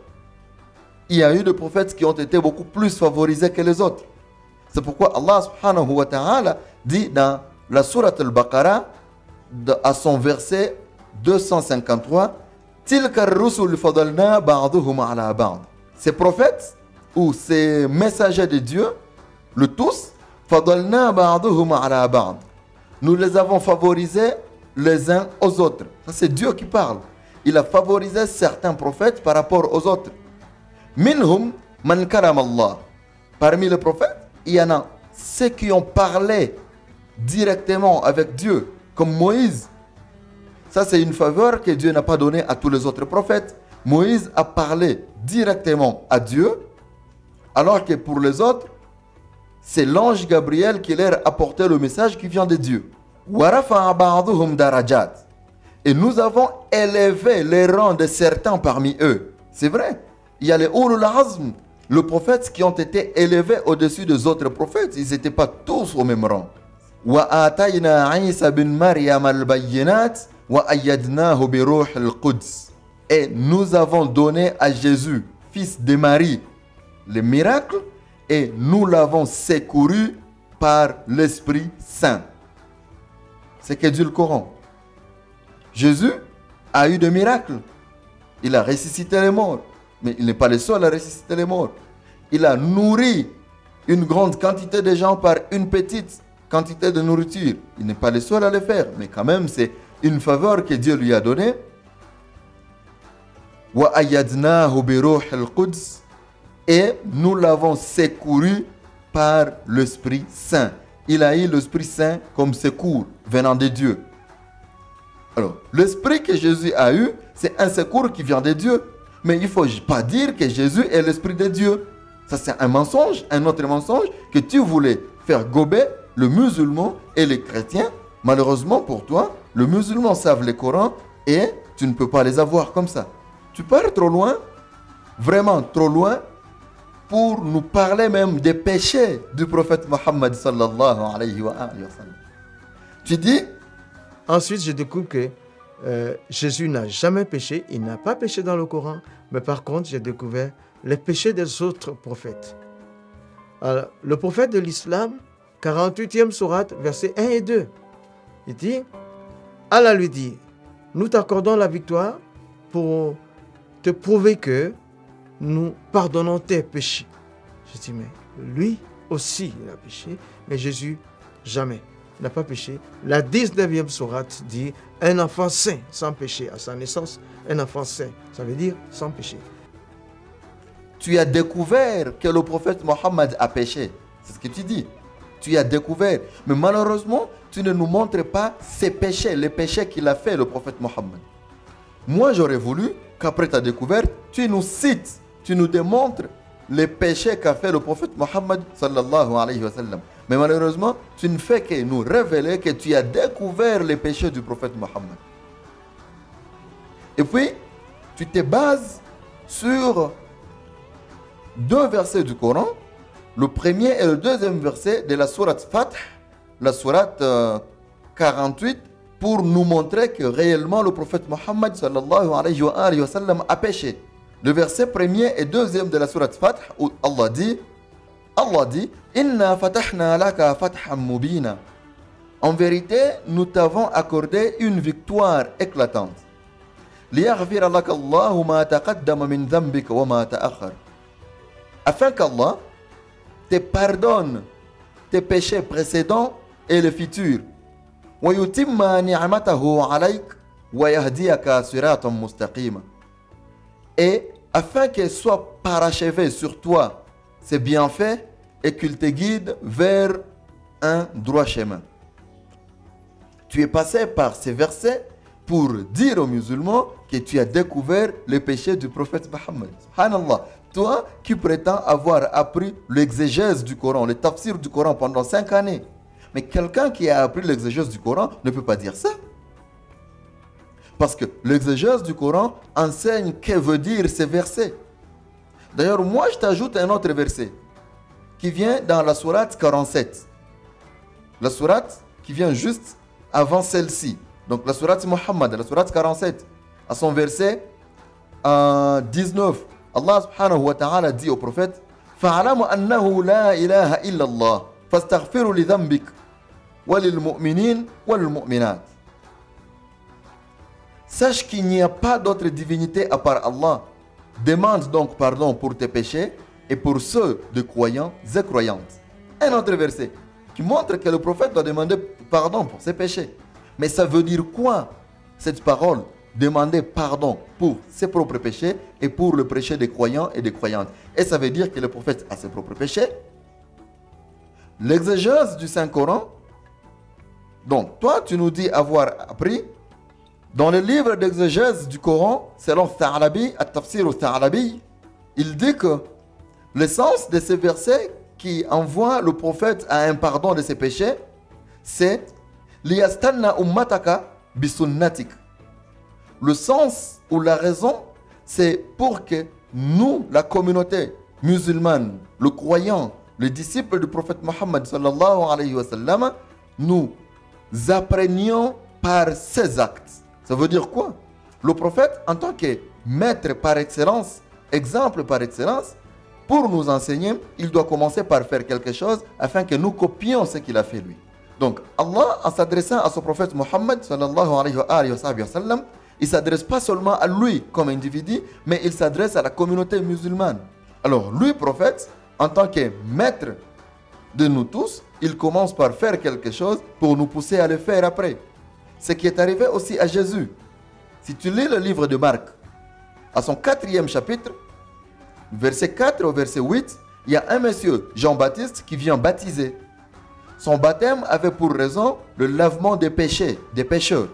Il y a eu des prophètes qui ont été beaucoup plus favorisés que les autres. C'est pourquoi Allah subhanahu wa ta'ala dit dans la sourate al-Baqarah, à son verset 253, Tilka ar-rusul fadalna ba'duhum ala ba'd. Ces prophètes ou ces messagers de Dieu, le tous, fadalna ba'duhum ala ba'd. Nous les avons favorisés les uns aux autres. Ça, c'est Dieu qui parle. Il a favorisé certains prophètes par rapport aux autres. Minhum man karam Allah. Parmi les prophètes, il y en a ceux qui ont parlé directement avec Dieu, comme Moïse. Ça, c'est une faveur que Dieu n'a pas donnée à tous les autres prophètes. Moïse a parlé directement à Dieu, alors que pour les autres, c'est l'ange Gabriel qui leur apportait le message qui vient de Dieu. وَرَفَعَ بَعْضُهُمْ دَرَجَاتٍ. Et nous avons élevé les rangs de certains parmi eux. C'est vrai. Il y a les Ulul Azm, les prophètes qui ont été élevés au-dessus des autres prophètes. Ils n'étaient pas tous au même rang. وَآتَيْنَا عِيسَى بِنْ مَرْيَمَ الْبَيِّنَاتِ وَأَيَّدْنَاهُ بِرُوحِ الْقُدْسِ. Et nous avons donné à Jésus, fils de Marie, les miracles, et nous l'avons secouru par l'Esprit Saint. C'est que dit le Coran. Jésus a eu des miracles. Il a ressuscité les morts. Mais il n'est pas le seul à ressusciter les morts. Il a nourri une grande quantité de gens par une petite quantité de nourriture. Il n'est pas le seul à le faire. Mais quand même, c'est une faveur que Dieu lui a donnée. وَأَيَّدْنَاهُ بِرُوحِ الْقُدْسِ. Et nous l'avons secouru par l'Esprit Saint. Il a eu l'Esprit Saint comme secours venant de Dieu. Alors, l'Esprit que Jésus a eu, c'est un secours qui vient de Dieu. Mais il ne faut pas dire que Jésus est l'Esprit de Dieu. Ça, c'est un mensonge, un autre mensonge que tu voulais faire gober le musulman et les chrétiens. Malheureusement pour toi, le musulman savent le Coran et tu ne peux pas les avoir comme ça. Tu pars trop loin, vraiment trop loin, pour nous parler même des péchés du prophète Mohammed sallallahu alayhi wa sallam. Tu dis, ensuite, je découvre que Jésus n'a jamais péché, il n'a pas péché dans le Coran, mais par contre, j'ai découvert les péchés des autres prophètes. Alors, le prophète de l'islam, 48e sourate, versets 1 et 2, il dit, Allah lui dit, nous t'accordons la victoire pour te prouver que nous pardonnons tes péchés. Je dis, mais lui aussi, il a péché, mais Jésus, jamais. Il n'a pas péché. La 19e sourate dit, un enfant saint, sans péché, à sa naissance, un enfant saint, ça veut dire sans péché. Tu as découvert que le prophète Mohammed a péché. C'est ce que tu dis. Tu as découvert. Mais malheureusement, tu ne nous montres pas ses péchés, les péchés qu'il a fait, le prophète Mohammed. Moi, j'aurais voulu qu'après ta découverte, tu nous cites, tu nous démontres les péchés qu'a fait le prophète Mohammed sallallahu alayhi wa sallam. Mais malheureusement, tu ne fais que nous révéler que tu as découvert les péchés du prophète Mohammed. Et puis, tu te bases sur deux versets du Coran, le premier et le deuxième verset de la sourate Fath, la sourate 48, pour nous montrer que réellement le prophète Mohammed sallallahu alayhi wa sallam a péché. Le verset premier et deuxième de la sourate Fath, où Allah dit, Inna fatahna laka fathan mubina. En vérité, nous t'avons accordé une victoire éclatante. Liyaghfira laka Allahu ma taqaddama min dhanbika wa ma ta'akhkhar. Afin qu'Allah te pardonne tes péchés précédents et les futurs. Wa yutimma ni'matahu alayk wa yahdiyaka siratan mustaqima. Et afin qu'elle soit parachevée sur toi ses bienfaits et qu'il te guide vers un droit chemin. Tu es passé par ces versets pour dire aux musulmans que tu as découvert les péchés du prophète Mohammed. Subhanallah, toi qui prétends avoir appris l'exégèse du Coran, le tafsir du Coran pendant 5 années. Mais quelqu'un qui a appris l'exégèse du Coran ne peut pas dire ça. Parce que l'exégèse du Coran enseigne que veut dire ces versets. D'ailleurs, moi, je t'ajoute un autre verset qui vient dans la sourate 47. La sourate qui vient juste avant celle-ci. Donc, la sourate Muhammad, la sourate 47, à son verset 19. Allah subhanahu wa ta'ala dit au prophète, فَاعْلَمُ أَنَّهُ لَا إِلَهَ إِلَّا اللَّهِ فَاسْتَغْفِرُوا لِذَنْبِكَ وَلِلْمُؤْمِنِينَ وَالْمُؤْمِنَاتِ. Sache qu'il n'y a pas d'autre divinité à part Allah. Demande donc pardon pour tes péchés et pour ceux de croyants et croyantes. Un autre verset qui montre que le prophète doit demander pardon pour ses péchés. Mais ça veut dire quoi cette parole? Demander pardon pour ses propres péchés et pour le péché des croyants et des croyantes. Et ça veut dire que le prophète a ses propres péchés. L'exégèse du Saint-Coran. Donc, toi, tu nous dis avoir appris dans le livre d'exégèse du Coran, selon Tha'labi, At-Tafsir al-Tha'labi, il dit que le sens de ces versets qui envoient le prophète à un pardon de ses péchés, c'est Liyastanna ummataka bisunnatik. Le sens ou la raison, c'est pour que nous, la communauté musulmane, le croyant, les disciples du prophète Mohammed sallallahu alayhi wa sallam, nous apprenions par ses actes. Ça veut dire quoi? Le prophète, en tant que maître par excellence, exemple par excellence, pour nous enseigner, il doit commencer par faire quelque chose afin que nous copions ce qu'il a fait lui. Donc, Allah, en s'adressant à son prophète Mohammed sallallahu alayhi wa sallam, il ne s'adresse pas seulement à lui comme individu, mais il s'adresse à la communauté musulmane. Alors, lui, prophète, en tant que maître de nous tous, il commence par faire quelque chose pour nous pousser à le faire après. Ce qui est arrivé aussi à Jésus. Si tu lis le livre de Marc, à son 4e chapitre, verset 4 au verset 8, il y a un monsieur, Jean-Baptiste, qui vient baptiser. Son baptême avait pour raison le lavement des péchés, des pécheurs.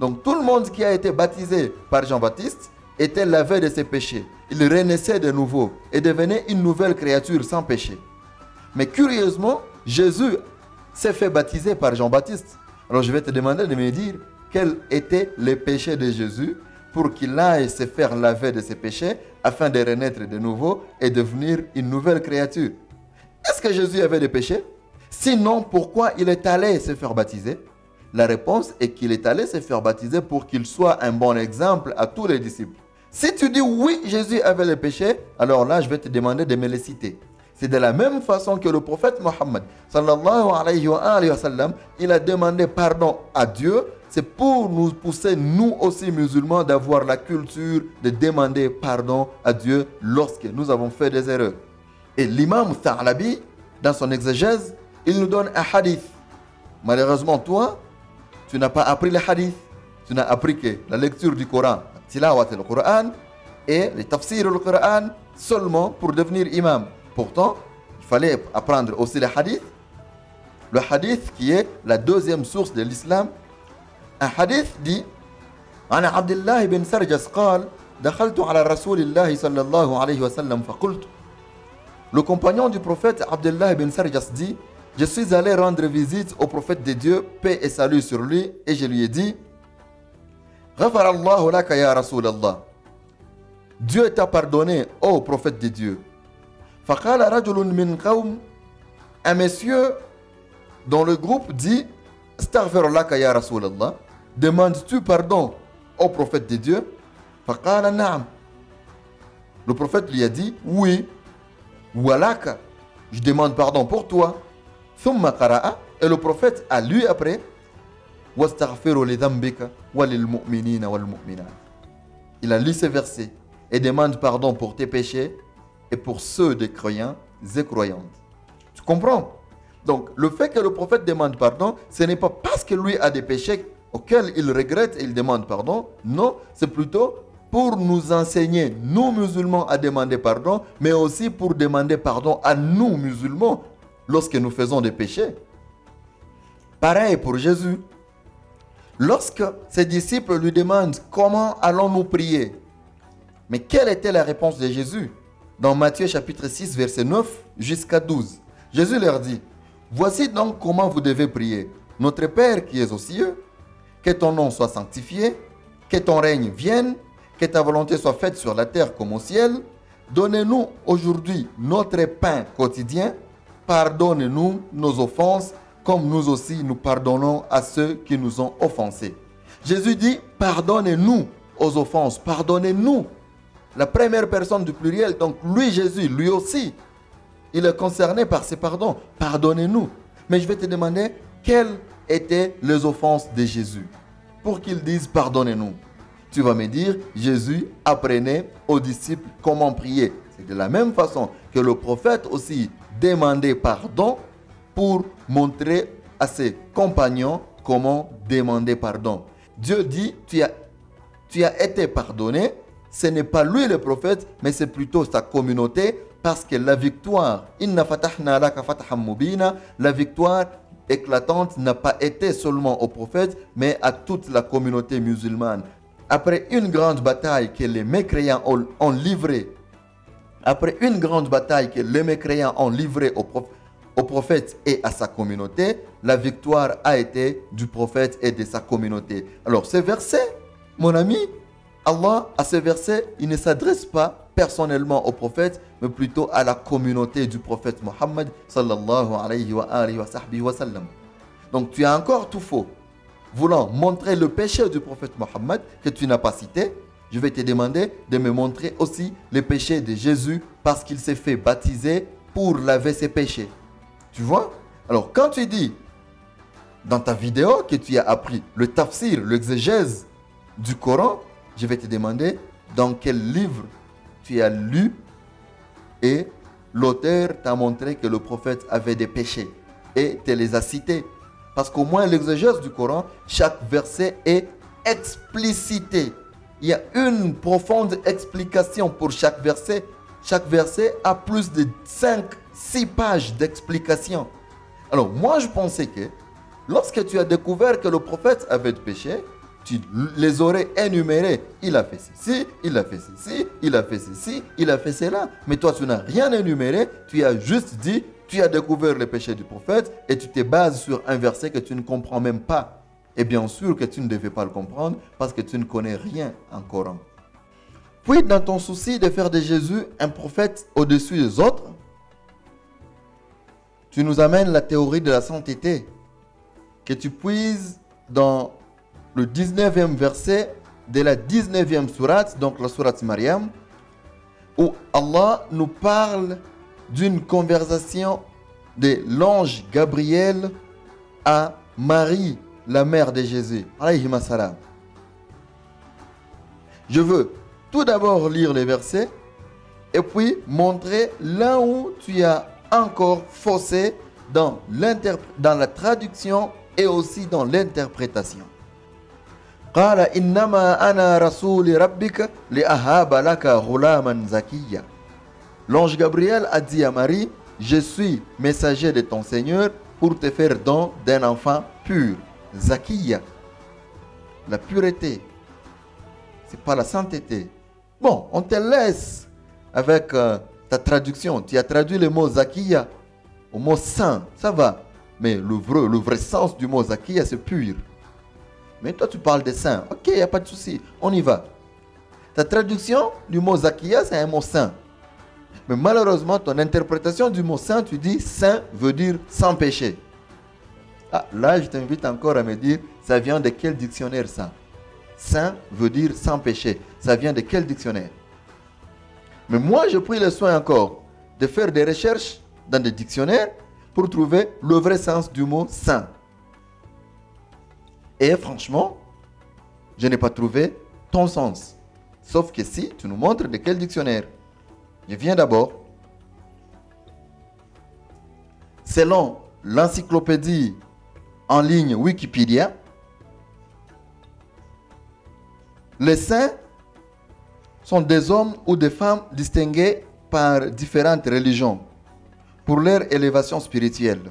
Donc tout le monde qui a été baptisé par Jean-Baptiste était lavé de ses péchés. Il renaissait de nouveau et devenait une nouvelle créature sans péché. Mais curieusement, Jésus s'est fait baptiser par Jean-Baptiste. Alors je vais te demander de me dire quels étaient les péchés de Jésus pour qu'il aille se faire laver de ses péchés afin de renaître de nouveau et devenir une nouvelle créature. Est-ce que Jésus avait des péchés? Sinon, pourquoi il est allé se faire baptiser? La réponse est qu'il est allé se faire baptiser pour qu'il soit un bon exemple à tous les disciples. Si tu dis oui, Jésus avait les péchés, alors là, je vais te demander de me les citer. C'est de la même façon que le prophète Mohammed, sallallahu alayhi wa sallam, il a demandé pardon à Dieu. C'est pour nous pousser, nous aussi musulmans, d'avoir la culture de demander pardon à Dieu lorsque nous avons fait des erreurs. Et l'imam Tha'labi, dans son exégèse, il nous donne un hadith. Malheureusement, toi, tu n'as pas appris le hadith. Tu n'as appris que la lecture du Coran, tilawat al-Quran, et le tafsir al-Quran seulement pour devenir imam. Pourtant, il fallait apprendre aussi le hadith. Le hadith qui est la deuxième source de l'islam. Un hadith dit عن عبد الله بن سرجس قال دخلت على رسول الله صلى الله عليه وسلم فقلت. Le compagnon du prophète Abdullah ibn Sarjas dit: je suis allé rendre visite au prophète de Dieu, paix et salut sur lui, et je lui ai dit: غفر الله لك يا رسول الله. Dieu t'a pardonné, ô prophète de Dieu. فقال رجل من قوم. Un monsieur dans le groupe dit: استغفر لك يا رسول الله. Demandes-tu pardon au prophète de Dieu? فقال نعم. Le prophète lui a dit: oui. Walaka, je demande pardon pour toi. Thumma qara'a, et le prophète a lu après: wastaghfiru li dhanbika wa lil mu'minina wal mu'minat. Il a lu ces versets et demande pardon pour tes péchés et pour ceux des croyants et croyantes. Tu comprends? Donc le fait que le prophète demande pardon, ce n'est pas parce que lui a des péchés auxquels il regrette et il demande pardon. Non, c'est plutôt pour nous enseigner, nous musulmans, à demander pardon, mais aussi pour demander pardon à nous musulmans lorsque nous faisons des péchés. Pareil pour Jésus. Lorsque ses disciples lui demandent comment allons-nous prier, mais quelle était la réponse de Jésus? Dans Matthieu chapitre 6, verset 9 jusqu'à 12. Jésus leur dit: voici donc comment vous devez prier. Notre Père qui es aux cieux, que ton nom soit sanctifié, que ton règne vienne, que ta volonté soit faite sur la terre comme au ciel. Donnez-nous aujourd'hui notre pain quotidien. Pardonne-nous nos offenses, comme nous aussi nous pardonnons à ceux qui nous ont offensés. Jésus dit: pardonnez-nous aux offenses, pardonnez-nous. La première personne du pluriel, donc lui Jésus, lui aussi, Il est concerné par ses pardons. Pardonnez-nous. Mais je vais te demander quelles étaient les offenses de Jésus pour qu'ils disent pardonnez-nous. Tu vas me dire, Jésus apprenait aux disciples comment prier. C'est de la même façon que le prophète aussi demandait pardon pour montrer à ses compagnons comment demander pardon. Dieu dit, tu as été pardonné. Ce n'est pas lui le prophète, mais c'est plutôt sa communauté, parce que la victoire, Inna fatahna laka fathan mubina, la victoire éclatante n'a pas été seulement au prophète, mais à toute la communauté musulmane. Après une grande bataille que les mécréants ont livrée, au prophète et à sa communauté, la victoire a été du prophète et de sa communauté. Alors ce verset, mon ami, Allah, à ce verset, il ne s'adresse pas personnellement au prophète, mais plutôt à la communauté du prophète Mohammed sallallahu alayhi wa alihi wa sahbihi wa sallam. Donc tu as encore tout faux. Voulant montrer le péché du prophète Mohammed que tu n'as pas cité, je vais te demander de me montrer aussi les péchés de Jésus parce qu'il s'est fait baptiser pour laver ses péchés. Tu vois? Alors quand tu dis dans ta vidéo que tu as appris le tafsir, l'exégèse du Coran, je vais te demander dans quel livre tu as lu et l'auteur t'a montré que le prophète avait des péchés et te les a cités. Parce qu'au moins l'exégèse du Coran, chaque verset est explicité. Il y a une profonde explication pour chaque verset. Chaque verset a plus de 5-6 pages d'explication. Alors moi je pensais que lorsque tu as découvert que le prophète avait des péchés, tu les aurais énumérés. Il a fait ceci, il a fait ceci, il a fait ceci, il a fait cela. Mais toi tu n'as rien énuméré, tu as juste dit, tu as découvert les péchés du prophète et tu te bases sur un verset que tu ne comprends même pas. Et bien sûr que tu ne devais pas le comprendre parce que tu ne connais rien en Coran. Puis dans ton souci de faire de Jésus un prophète au-dessus des autres, tu nous amènes la théorie de la sainteté que tu puises dans le 19e verset de la 19e sourate, donc la sourate Maryam, où Allah nous parle d'une conversation de l'ange Gabriel à Marie, la mère de Jésus. Alayhi salam. Je veux tout d'abord lire les versets et puis montrer là où tu as encore faussé dans la traduction et aussi dans l'interprétation. قال إنما أنا رسول ربك لأهاب لك غلاما زكيا. L'ange Gabriel a dit à Marie, je suis messager de ton Seigneur pour te faire don d'un enfant pur. Zakiya, la pureté, c'est pas la sainteté. Bon, on te laisse avec ta traduction. Tu as traduit le mot Zakiya au mot saint, ça va. Mais le vrai sens du mot Zakiya, c'est pur. Mais toi, tu parles de saint. Ok, il n'y a pas de souci, on y va. Ta traduction du mot Zakiya, c'est un mot saint. Mais malheureusement, ton interprétation du mot saint, tu dis saint veut dire sans péché. Ah, là, je t'invite encore à me dire, ça vient de quel dictionnaire ça? Saint veut dire sans péché. Ça vient de quel dictionnaire? Mais moi, j'ai pris le soin encore de faire des recherches dans des dictionnaires pour trouver le vrai sens du mot saint. Et franchement, je n'ai pas trouvé ton sens. Sauf que si tu nous montres de quel dictionnaire. Je viens d'abord. Selon l'encyclopédie en ligne Wikipédia, les saints sont des hommes ou des femmes distingués par différentes religions pour leur élévation spirituelle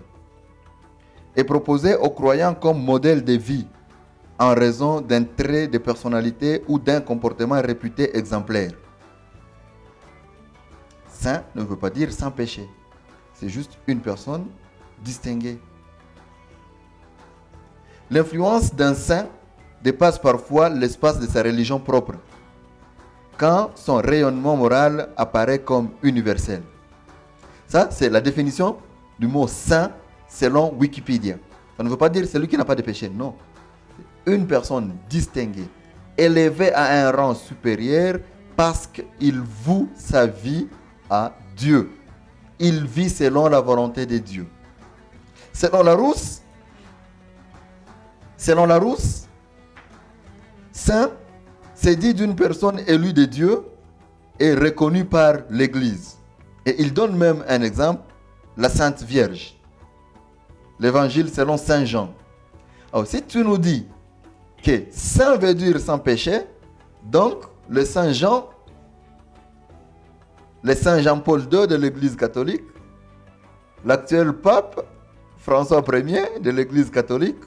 et proposés aux croyants comme modèle de vie en raison d'un trait de personnalité ou d'un comportement réputé exemplaire. Saint ne veut pas dire sans péché. C'est juste une personne distinguée. L'influence d'un saint dépasse parfois l'espace de sa religion propre, quand son rayonnement moral apparaît comme universel. Ça, c'est la définition du mot saint selon Wikipédia. Ça ne veut pas dire celui qui n'a pas de péché, non. Une personne distinguée, élevée à un rang supérieur parce qu'il voue sa vie à Dieu. il vit selon la volonté de Dieu. Selon Larousse, saint, c'est dit d'une personne élue de Dieu et reconnue par l'Église. Et il donne même un exemple, la Sainte Vierge. L'évangile selon Saint Jean. Alors si tu nous dis que saint veut dire sans péché, donc le Saint Jean, le Saint Jean-Paul II de l'Église catholique, l'actuel pape François Ier de l'Église catholique,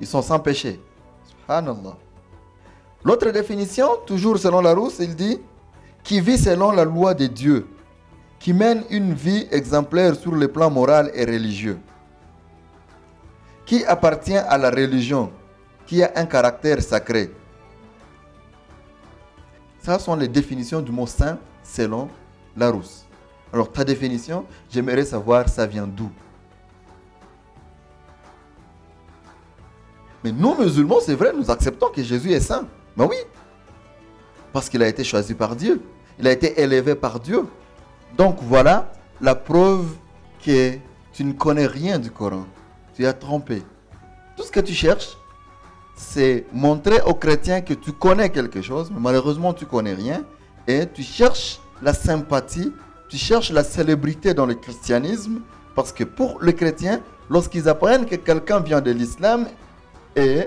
ils sont sans péché. Subhanallah. L'autre définition, toujours selon Larousse, il dit qui vit selon la loi de Dieu, qui mène une vie exemplaire sur le plan moral et religieux, qui appartient à la religion, qui a un caractère sacré. Ça sont les définitions du mot saint selon Larousse. Alors ta définition, j'aimerais savoir ça vient d'où. Mais nous musulmans, c'est vrai, nous acceptons que Jésus est saint. Mais oui, parce qu'il a été choisi par Dieu. Il a été élevé par Dieu. Donc voilà la preuve que tu ne connais rien du Coran. Tu as trompé. Tout ce que tu cherches, c'est montrer aux chrétiens que tu connais quelque chose, mais malheureusement tu ne connais rien. Et tu cherches la sympathie, tu cherches la célébrité dans le christianisme, parce que pour les chrétiens, lorsqu'ils apprennent que quelqu'un vient de l'islam, et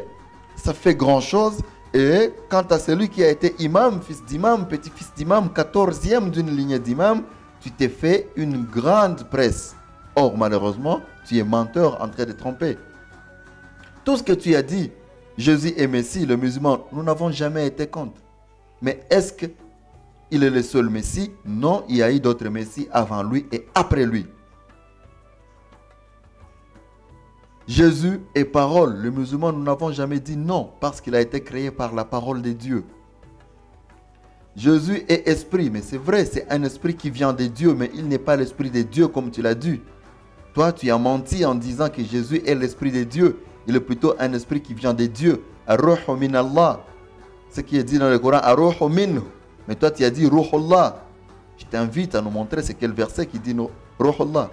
ça fait grand chose. Et quant à celui qui a été imam, fils d'imam, petit-fils d'imam, 14e d'une lignée d'imam, tu t'es fait une grande presse. Or, malheureusement, tu es menteur en train de tromper. Tout ce que tu as dit, Jésus est Messie, le musulman, nous n'avons jamais été contre. Mais est-ce qu'il est le seul Messie? Non, il y a eu d'autres Messies avant lui et après lui. Jésus est parole. Le musulman, nous n'avons jamais dit non parce qu'il a été créé par la parole de Dieu. Jésus est esprit, mais c'est vrai, c'est un esprit qui vient de Dieu, mais il n'est pas l'esprit de Dieu comme tu l'as dit. Toi, tu as menti en disant que Jésus est l'esprit de Dieu. Il est plutôt un esprit qui vient de Dieu. Ar-Ruhu min Allah. Ce qui est dit dans le Coran, Ar-Ruhu minhu. Mais toi, tu as dit Ruhullah. Je t'invite à nous montrer c'est quel verset qui dit Ruhullah.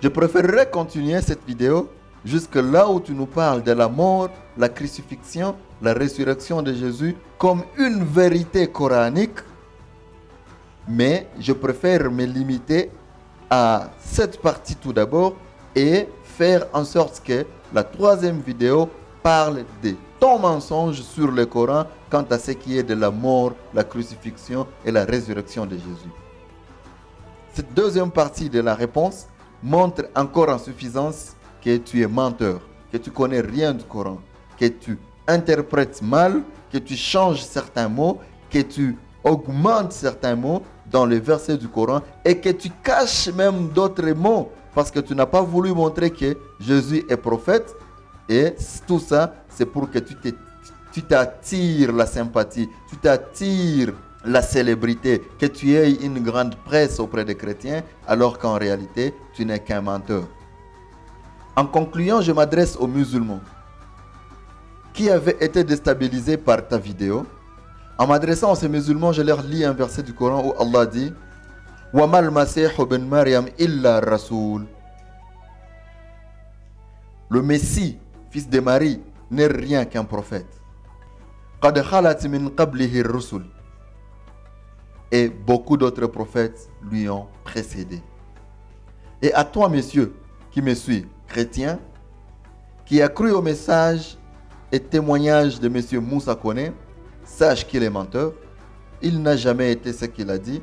Je préférerais continuer cette vidéo jusque là où tu nous parles de la mort, la crucifixion, la résurrection de Jésus comme une vérité coranique. Mais je préfère me limiter à cette partie tout d'abord et faire en sorte que la troisième vidéo parle de ton mensonge sur le Coran quant à ce qui est de la mort, la crucifixion et la résurrection de Jésus. Cette deuxième partie de la réponse montre encore en suffisance que tu es menteur, que tu connais rien du Coran, que tu interprètes mal, que tu changes certains mots, que tu augmentes certains mots dans les versets du Coran et que tu caches même d'autres mots parce que tu n'as pas voulu montrer que Jésus est prophète. Et tout ça, c'est pour que tu t'attires la sympathie, tu t'attires la célébrité, que tu aies une grande presse auprès des chrétiens alors qu'en réalité, tu n'es qu'un menteur. En concluant, je m'adresse aux musulmans qui avaient été déstabilisés par ta vidéo. En m'adressant à ces musulmans, je leur lis un verset du Coran où Allah dit « Wa mal masih ben Maryam illa rasoul » Le Messie, fils de Marie, n'est rien qu'un prophète. « Qad khalat min qablihi ar-rusul » Et beaucoup d'autres prophètes lui ont précédé. Et à toi, messieurs, qui me suis, chrétien, qui a cru au message et témoignage de M. Moussa Kone, sache qu'il est menteur. Il n'a jamais été ce qu'il a dit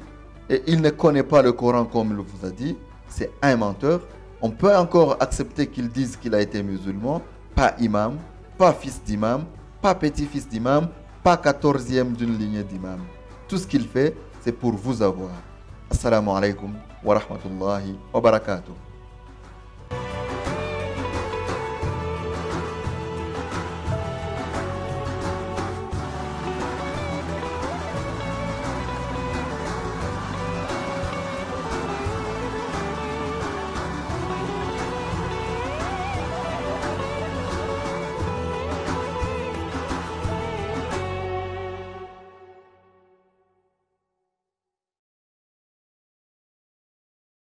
et il ne connaît pas le Coran comme il vous a dit. C'est un menteur. On peut encore accepter qu'il dise qu'il a été musulman, pas imam, pas fils d'imam, pas petit-fils d'imam, pas 14e d'une lignée d'imam. Tout ce qu'il fait, c'est pour vous avoir. Assalamu alaikum wa rahmatullahi wa barakatuh.